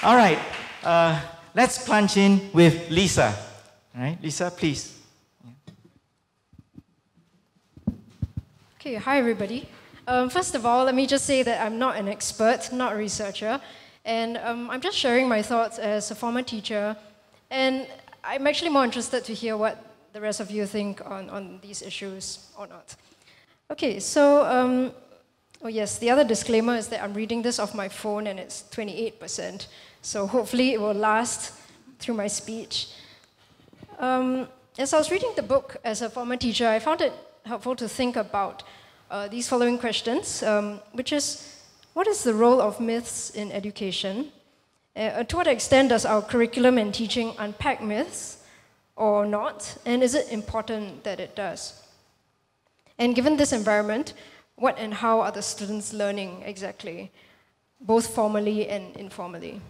All right, let's plunge in with Lisa. All right, Lisa, please. Okay, hi everybody. First of all, let me just say that I'm not an expert, not a researcher, and I'm just sharing my thoughts as a former teacher, and I'm actually more interested to hear what the rest of you think on these issues or not. Okay, so, oh yes, the other disclaimer is that I'm reading this off my phone and it's 28%, so hopefully it will last through my speech. As I was reading the book as a former teacher, I found it helpful to think about these following questions, which is, what is the role of myths in education? To what extent does our curriculum and teaching unpack myths or not? And is it important that it does? And given this environment, what and how are the students learning exactly, both formally and informally?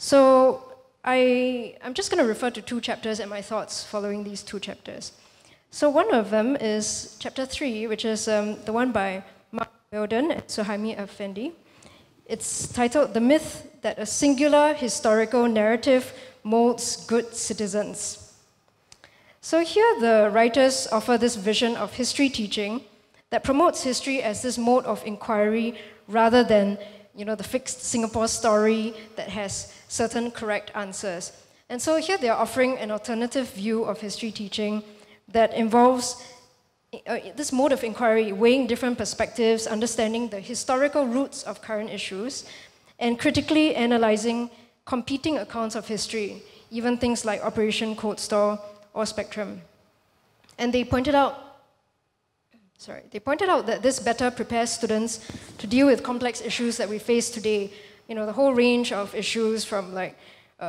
So I'm just going to refer to 2 chapters and my thoughts following these 2 chapters. So one of them is chapter 3, which is the one by Mark Weldon and Suhaimi Effendi. It's titled The Myth That a Singular Historical Narrative Molds Good Citizens. So here the writers offer this vision of history teaching that promotes history as this mode of inquiry rather than, the fixed Singapore story that has certain correct answers. And so here they're offering an alternative view of history teaching that involves this mode of inquiry, weighing different perspectives, understanding the historical roots of current issues, and critically analyzing competing accounts of history, even things like Operation Cold Store or Spectrum. And they pointed out that this better prepares students to deal with complex issues that we face today. The whole range of issues from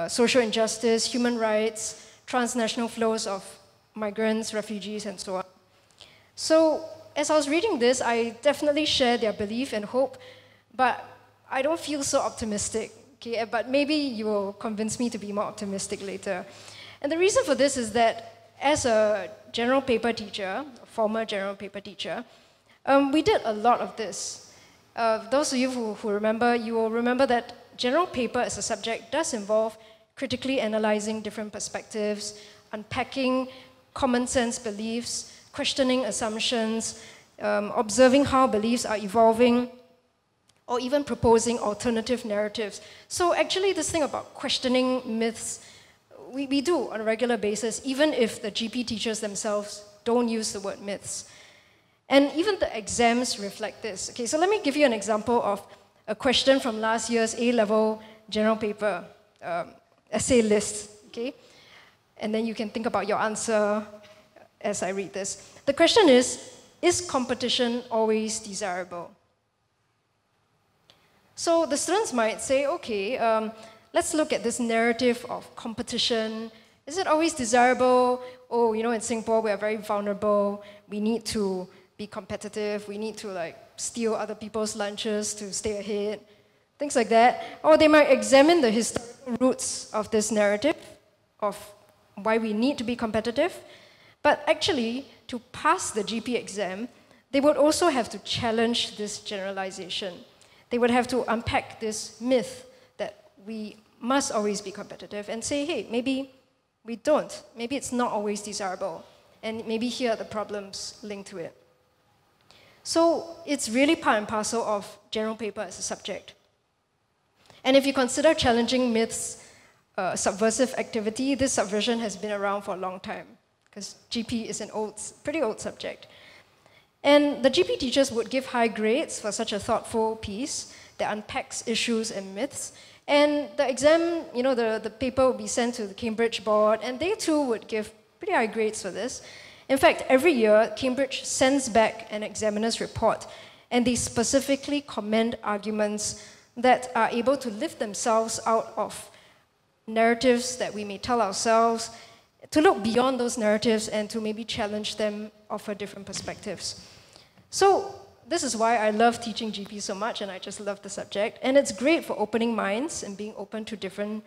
social injustice, human rights, transnational flows of migrants, refugees, and so on. So as I was reading this, I definitely share their belief and hope, but I don't feel so optimistic. Okay? But maybe you will convince me to be more optimistic later. And the reason for this is that as a general paper teacher, a former general paper teacher, we did a lot of this. Those of you who remember, you will remember that general paper as a subject does involve critically analyzing different perspectives, unpacking common sense beliefs, questioning assumptions, observing how beliefs are evolving, or even proposing alternative narratives. So actually this thing about questioning myths, we do on a regular basis, even if the GP teachers themselves don't use the word myths. And even the exams reflect this. Okay, so let me give you an example of a question from last year's A-level general paper essay list, okay? And then you can think about your answer as I read this. The question is competition always desirable? So the students might say, okay, let's look at this narrative of competition. Is it always desirable? Oh, in Singapore, we are very vulnerable. We need to be competitive. We need to steal other people's lunches to stay ahead. Things like that. Or they might examine the historical roots of this narrative of why we need to be competitive. But actually, to pass the GP exam, they would also have to challenge this generalization. They would have to unpack this myth that we must always be competitive and say, hey, maybe we don't. Maybe it's not always desirable. And maybe here are the problems linked to it. So it's really part and parcel of general paper as a subject. And if you consider challenging myths subversive activity, this subversion has been around for a long time, because GP is an pretty old subject. And the GP teachers would give high grades for such a thoughtful piece that unpacks issues and myths. And the exam, the paper would be sent to the Cambridge board, and they too would give pretty high grades for this. In fact, every year, Cambridge sends back an examiner's report, and they specifically commend arguments that are able to lift themselves out of narratives that we may tell ourselves, to look beyond those narratives and to maybe challenge them, offer different perspectives. So this is why I love teaching GP so much, and I just love the subject. And it's great for opening minds and being open to different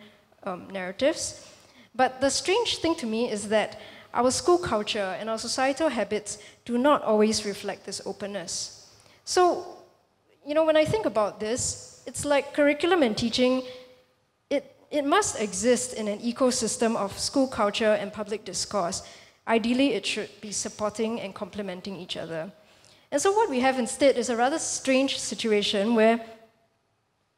narratives. But the strange thing to me is that our school culture and our societal habits do not always reflect this openness. So, when I think about this, it's like curriculum and teaching, it it must exist in an ecosystem of school culture and public discourse. Ideally, it should be supporting and complementing each other. And so what we have instead is a rather strange situation where,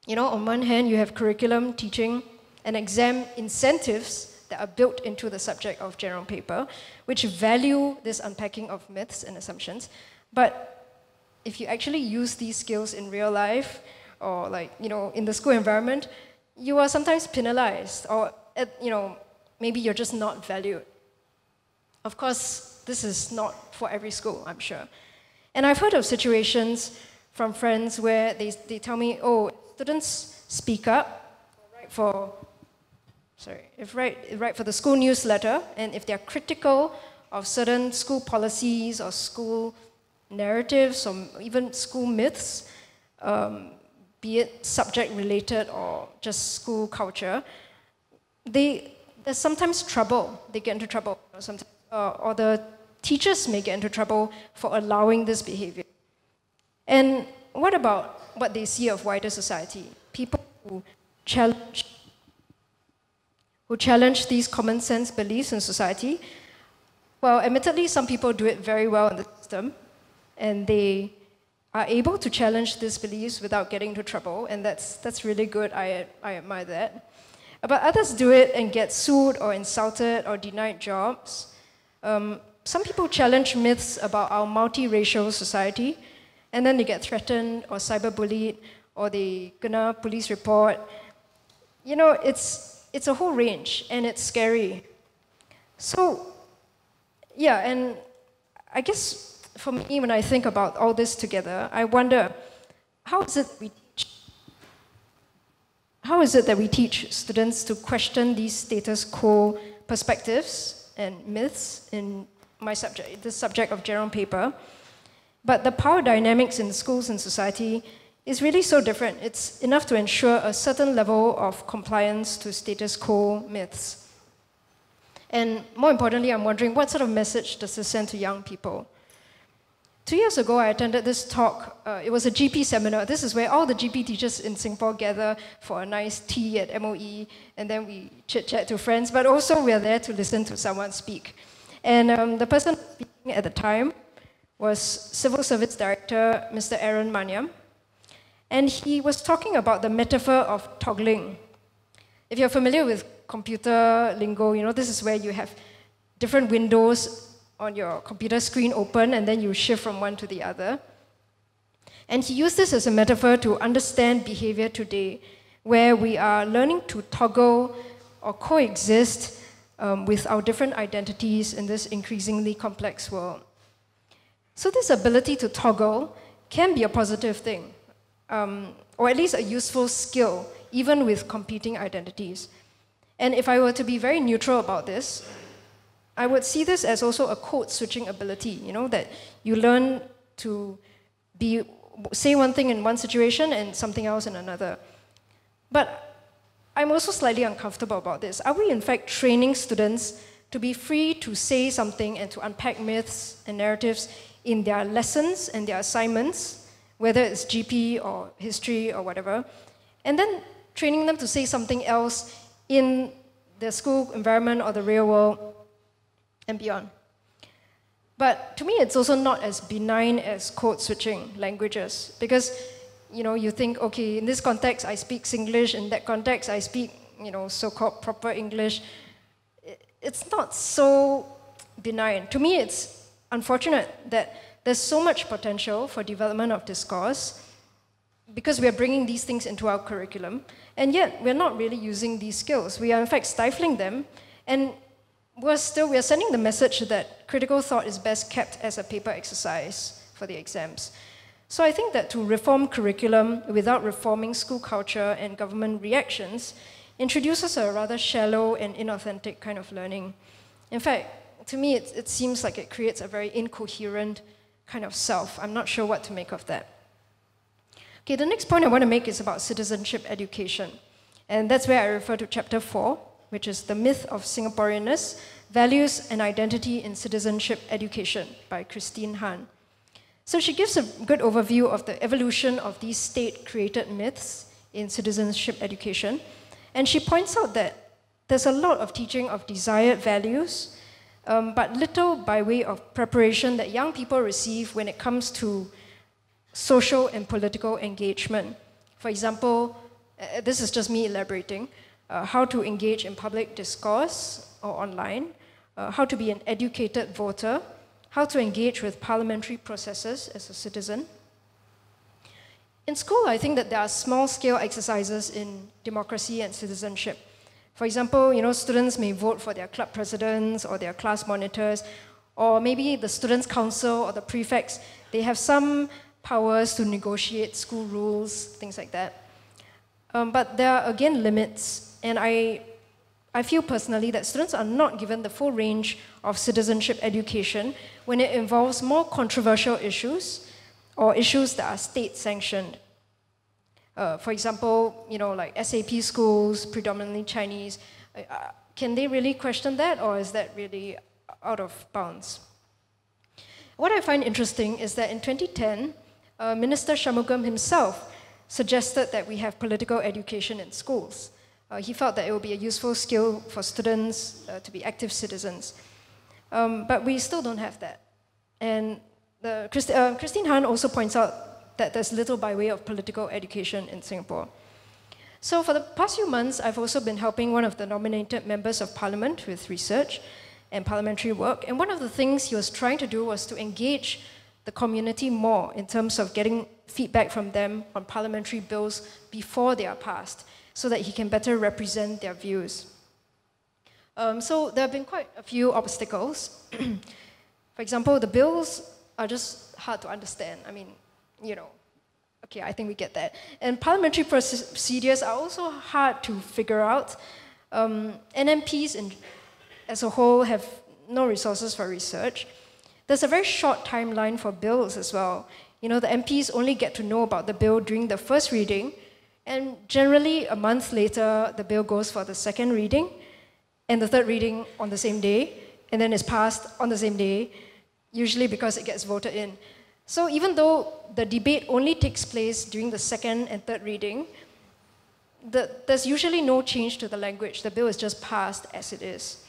on one hand, you have curriculum, teaching, and exam incentives that are built into the subject of general paper, which value this unpacking of myths and assumptions. But if you actually use these skills in real life, or in the school environment, you are sometimes penalized, or maybe you're just not valued. Of course, this is not for every school, I'm sure. And I've heard of situations from friends where they tell me, oh, students speak up, write for the school newsletter, and if they're critical of certain school policies or school narratives or even school myths, be it subject-related or just school culture, there's sometimes trouble. They get into trouble. Or the teachers may get into trouble for allowing this behavior. And what about what they see of wider society? People who challenge these common sense beliefs in society. Well, admittedly, some people do it very well in the system, and they are able to challenge these beliefs without getting into trouble, and that's really good. I admire that. But others do it and get sued or insulted or denied jobs. Some people challenge myths about our multiracial society, and then they get threatened or cyberbullied, or they gonna police report. It's a whole range, and it's scary. So, yeah, and I guess for me, when I think about all this together, I wonder, how is it that we teach students to question these status quo perspectives and myths in this subject of general paper? But the power dynamics in schools and society is really so different. It's enough to ensure a certain level of compliance to status quo myths. And more importantly, I'm wondering, what sort of message does this send to young people? 2 years ago, I attended this talk. It was a GP seminar. This is where all the GP teachers in Singapore gather for a nice tea at MOE, and then we chit-chat to friends, but also we're there to listen to someone speak. And the person speaking at the time was Civil Service Director, Mr. Aaron Maniam. And he was talking about the metaphor of toggling. If you're familiar with computer lingo, this is where you have different windows on your computer screen open, and then you shift from one to the other. And he used this as a metaphor to understand behavior today, where we are learning to toggle or coexist with our different identities in this increasingly complex world. So this ability to toggle can be a positive thing, or at least a useful skill, even with competing identities. And if I were to be very neutral about this, I would see this as also a code-switching ability, that you learn to say one thing in one situation and something else in another. But I'm also slightly uncomfortable about this. Are we in fact training students to be free to say something and to unpack myths and narratives in their lessons and their assignments, whether it's GP or history or whatever, and then training them to say something else in the school environment or the real world and beyond? But to me, it's also not as benign as code-switching languages, because you think, okay, in this context, I speak Singlish, in that context, I speak, so-called proper English. It's not so benign. To me, it's unfortunate that there's so much potential for development of discourse because we are bringing these things into our curriculum, and yet we're not really using these skills. We are, in fact, stifling them, and we are sending the message that critical thought is best kept as a paper exercise for the exams. So I think that to reform curriculum without reforming school culture and government reactions introduces a rather shallow and inauthentic kind of learning. In fact, to me, it seems like it creates a very incoherent kind of self. I'm not sure what to make of that. Okay, the next point I want to make is about citizenship education. And that's where I refer to chapter 4, which is The Myth of Singaporeanness, Values and Identity in Citizenship Education by Christine Han. So she gives a good overview of the evolution of these state-created myths in citizenship education. And she points out that there's a lot of teaching of desired values, but little by way of preparation that young people receive when it comes to social and political engagement. For example, this is just me elaborating, how to engage in public discourse or online, how to be an educated voter, how to engage with parliamentary processes as a citizen. In school, I think that there are small-scale exercises in democracy and citizenship. For example, students may vote for their club presidents or their class monitors, or maybe the students' council or the prefects, they have some powers to negotiate school rules, things like that. But there are, again, limits, and I feel personally that students are not given the full range of citizenship education when it involves more controversial issues or issues that are state-sanctioned. For example, like SAP schools, predominantly Chinese, can they really question that, or is that really out of bounds? What I find interesting is that in 2010, Minister Shanmugam himself suggested that we have political education in schools. He felt that it would be a useful skill for students to be active citizens. But we still don't have that. And Christine Han also points out that there's little by way of political education in Singapore. So for the past few months, I've also been helping one of the nominated members of parliament with research and parliamentary work. And one of the things he was trying to do was to engage the community more in terms of getting feedback from them on parliamentary bills before they are passed, so that he can better represent their views. So there have been quite a few obstacles. For example, the bills are just hard to understand. I mean, okay, I think we get that. And parliamentary procedures are also hard to figure out. NMPs as a whole have no resources for research. There's a very short timeline for bills as well. The MPs only get to know about the bill during the first reading, and generally a month later, the bill goes for the second reading, and the third reading on the same day, and then it's passed on the same day, usually because it gets voted in. So even though the debate only takes place during the second and third reading, there's usually no change to the language. The bill is just passed as it is.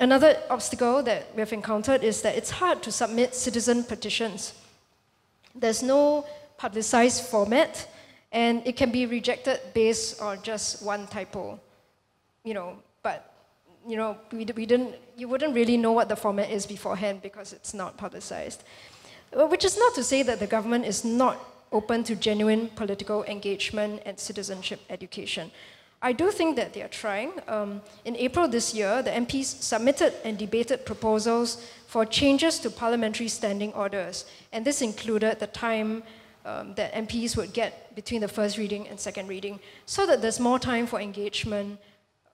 Another obstacle that we've encountered is that it's hard to submit citizen petitions. There's no publicized format, and it can be rejected based on just one typo. But you wouldn't really know what the format is beforehand because it's not publicized. Which is not to say that the government is not open to genuine political engagement and citizenship education. I do think that they are trying. In April this year, the MPs submitted and debated proposals for changes to parliamentary standing orders, and this included the time that MPs would get between the first reading and second reading, so that there's more time for engagement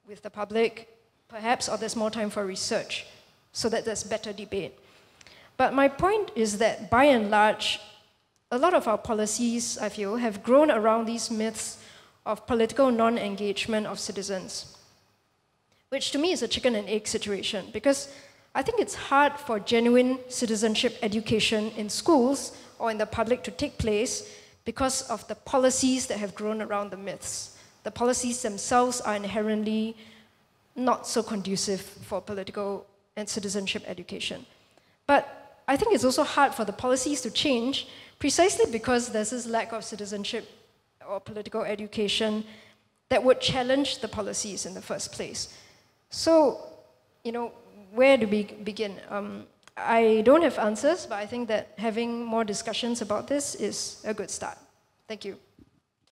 with the public, perhaps, or there's more time for research, so that there's better debate. But my point is that, by and large, a lot of our policies, I feel, have grown around these myths of political non-engagement of citizens, which to me is a chicken and egg situation, because I think it's hard for genuine citizenship education in schools or in the public to take place because of the policies that have grown around the myths. The policies themselves are inherently not so conducive for political and citizenship education. But I think it's also hard for the policies to change precisely because there's this lack of citizenship or political education that would challenge the policies in the first place. So, where do we begin? I don't have answers, but I think that having more discussions about this is a good start. Thank you.